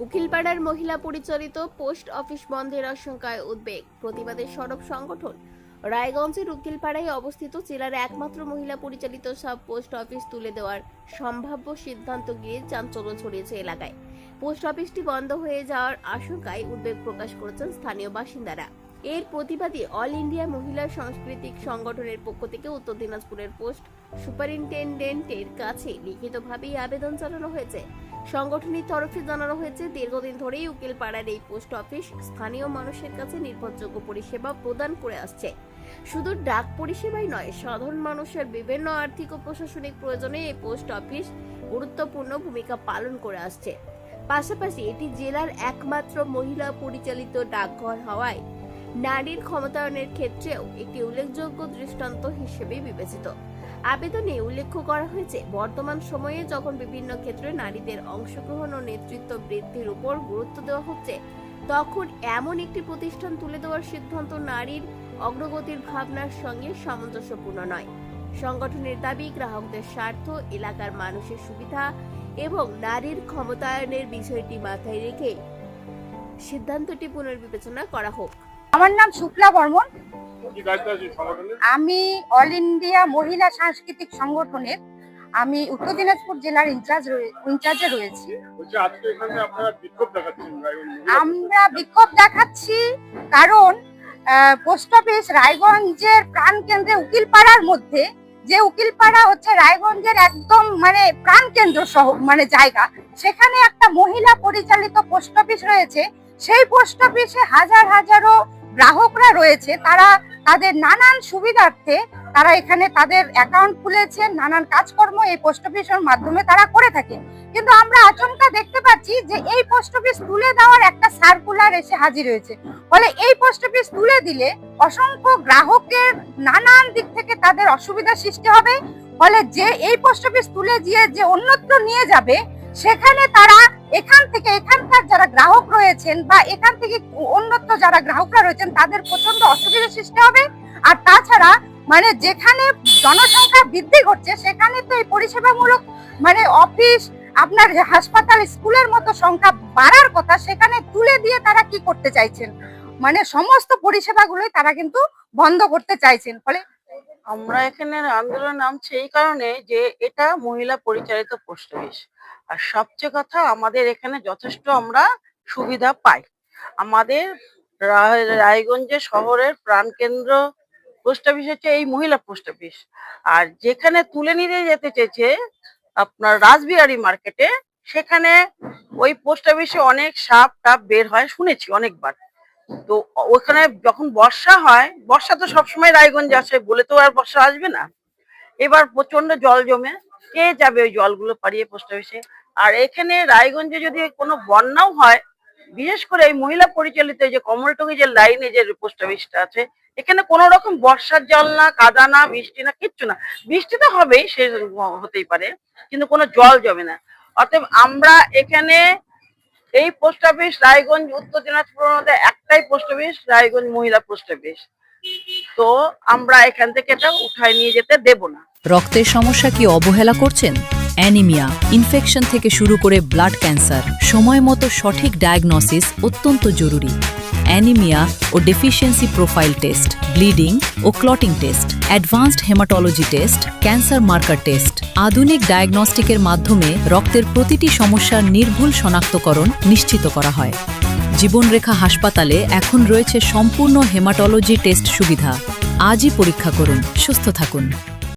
উকিলপাড়ার মহিলা পরিচালিত post office বন্ধের আশঙ্কায় উদ্বেগ, প্রতিবাদে সরব সংগঠন। রায়গঞ্জের উকিলপাড়ায় অবস্থিত জেলার একমাত্র মহিলা পরিচালিত সব পোস্ট অফিস তুলে দেওয়ার সম্ভাব্য সিদ্ধান্ত ঘিরে চাঞ্চল্য ছড়িয়েছে এলাকায়। পোস্ট অফিসটি বন্ধ হয়ে যাওয়ার আশঙ্কায় উদ্বেগ প্রকাশ করেছেন স্থানীয় বাসিন্দারা। এর প্রতিবাদে অল ইন্ডিয়া মহিলা সাংস্কৃতিক সংগঠনের পক্ষ থেকে উত্তর দিনাজপুরের পোস্ট সুপারিনটেন্ডেন্টের কাছে লিখিতভাবে আবেদন জানানো হয়েছে। সংগঠনের তরফে জানানো হয়েছে, দীর্ঘদিন ধরেই উকিলপাড়ার এই পোস্ট অফিস স্থানীয় মানুষের কাছে নির্ভরযোগ্য পরিষেবা প্রদান করে আসছে। শুধু ডাক পরিষেবাই নয়, সাধারণ মানুষের বিভিন্ন আর্থিক ও প্রশাসনিক প্রয়োজনে এই পোস্ট অফিস গুরুত্বপূর্ণ ভূমিকা পালন করে আসছে। পাশাপাশি এটি জেলার একমাত্র মহিলা পরিচালিত ডাকঘর হওয়ায় নারীর ক্ষমতায়নের ক্ষেত্রেও একটি উল্লেখযোগ্য দৃষ্টান্ত হিসেবে বিবেচিত। আবেদনে উল্লেখ করা হয়েছে, বর্তমান সময়ে যখন বিভিন্ন ক্ষেত্রে নারীদের অংশগ্রহণ ও নেতৃত্ব বৃদ্ধির উপর গুরুত্ব দেওয়া হচ্ছে, তখন এমন একটি প্রতিষ্ঠান তুলে দেওয়ার সিদ্ধান্ত নারীর অগ্রগতির ভাবনার সঙ্গে সামঞ্জস্যপূর্ণ নয়। সংগঠনের দাবি, গ্রাহকদের স্বার্থ, এলাকার মানুষের সুবিধা এবং নারীর ক্ষমতায়নের বিষয়টি মাথায় রেখে সিদ্ধান্তটি পুনর্বিবেচনা করা হোক। আমার নাম শুক্লা বর্মন। আমি অল ইন্ডিয়া মহিলা সাংস্কৃতিক সংগঠনের আমি উত্তর দিনাজপুর জেলার ইনচার্জে রয়েছি। আমরা বিক্ষোভ দেখাচ্ছি কারণ পোস্ট অফিস রায়গঞ্জের প্রাণকেন্দ্রে উকিলপাড়ার মধ্যে, যে উকিলপাড়া হচ্ছে রায়গঞ্জের একদম প্রাণকেন্দ্র সহ জায়গা, সেখানে একটা মহিলা পরিচালিত পোস্ট অফিস রয়েছে। সেই পোস্ট অফিসে হাজারো গ্রাহকরা রয়েছে। তারা তাদের নানান সুবিধার্থে তারা এখানে তাদের অ্যাকাউন্ট খুলেছেন, নানান কাজকর্ম এই পোস্ট অফিসের মাধ্যমে তারা করে থাকেন। কিন্তু আমরা আচমকা দেখতে পাচ্ছি যে এই পোস্ট অফিস তুলে দেওয়ার একটা সার্কুলার এসে হাজির হয়েছে। ফলে এই পোস্ট অফিস তুলে দিলে অসংখ্য গ্রাহকের নানান দিক থেকে তাদের অসুবিধার সৃষ্টি হবে। ফলে যে এই পোস্ট অফিস তুলে দিয়ে যে অন্যত্র নিয়ে যাবে, সেখানে তারা এখানকার যারা গ্রাহক রয়েছেন বা এখান থেকে অন্যত্র যারা গ্রাহকরা রয়েছেন তাদের প্রচন্ড অসুবিধার সৃষ্টি হবে। আর তাছাড়া যেখানে জনসংখ্যা বৃদ্ধি ঘটছে, সেখানে তো এই পরিষেবামূলক অফিস, আপনার হাসপাতাল, স্কুলের মতো সংখ্যা বাড়ার কথা, সেখানে তুলে দিয়ে তারা কি করতে চাইছেন, সমস্ত পরিষেবাগুলোই তারা কিন্তু বন্ধ করতে চাইছেন। ফলে আমরা এখানে আন্দোলন নামছে এই কারণে যে এটা মহিলা পরিচালিত পোস্ট অফিস, আর সবচেয়ে কথা আমাদের এখানে যথেষ্ট আমরা সুবিধা পাই। আমাদের রায়গঞ্জে শহরের প্রাণকেন্দ্র পোস্ট অফিস হচ্ছে এই মহিলা পোস্ট অফিস। আর যেখানে তুলে নিয়ে যেতে চেয়েছে আপনার রাসবিহারী মার্কেটে, সেখানে ওই পোস্ট অফিসে অনেক সাপ টাপ বের হয় শুনেছি অনেকবার। তো ওখানে যখন বর্ষা হয়, বর্ষা তো সবসময় রায়গঞ্জে আসে বলে তো আর বর্ষা আসবে না, এবার প্রচন্ড জল জমে, কে যাবে ওই জলগুলো পাড়িয়ে পোস্ট অফিসে। আর এখানে রায়গঞ্জে যদি কোনো বন্যাও হয়, বিশেষ করে এই মহিলা পরিচালিত যে কমলটঙ্গী যে লাইনে যে পোস্ট অফিসটা আছে, এখানে কোনো রকম বর্ষার জল না, কাদা না, বৃষ্টি না, কিচ্ছু না। বৃষ্টি তো হবেই, সে হতেই পারে, কিন্তু কোনো জল জমে না। অতএব আমরা এখানে এই পোস্ট অফিস রায়গঞ্জ উত্তর দিনাজপুরের মধ্যে একটাই পোস্ট অফিস, রায়গঞ্জ মহিলা পোস্ট অফিস। তো আমরা এখান থেকে এটা উঠায় নিয়ে যেতে দেব না। রক্তের সমস্যা কি অবহেলা করছেন? অ্যানিমিয়া, ইনফেকশন থেকে শুরু করে ব্লাড ক্যান্সার, সময় মতো সঠিক ডায়াগনোসিস অত্যন্ত জরুরি। অ্যানিমিয়া ও ডেফিসিয়েন্সি প্রোফাইল টেস্ট, ব্লিডিং ও clotting test, advanced hematology test, cancer marker test, আধুনিক ডায়াগনস্টিকের মাধ্যমে রক্তের প্রতিটি সমস্যার নির্ভুল শনাক্তকরণ নিশ্চিত করা হয়। জীবনরেখা হাসপাতালে এখন রয়েছে সম্পূর্ণ হেমাটোলজি টেস্ট সুবিধা। আজই পরীক্ষা করুন, সুস্থ থাকুন।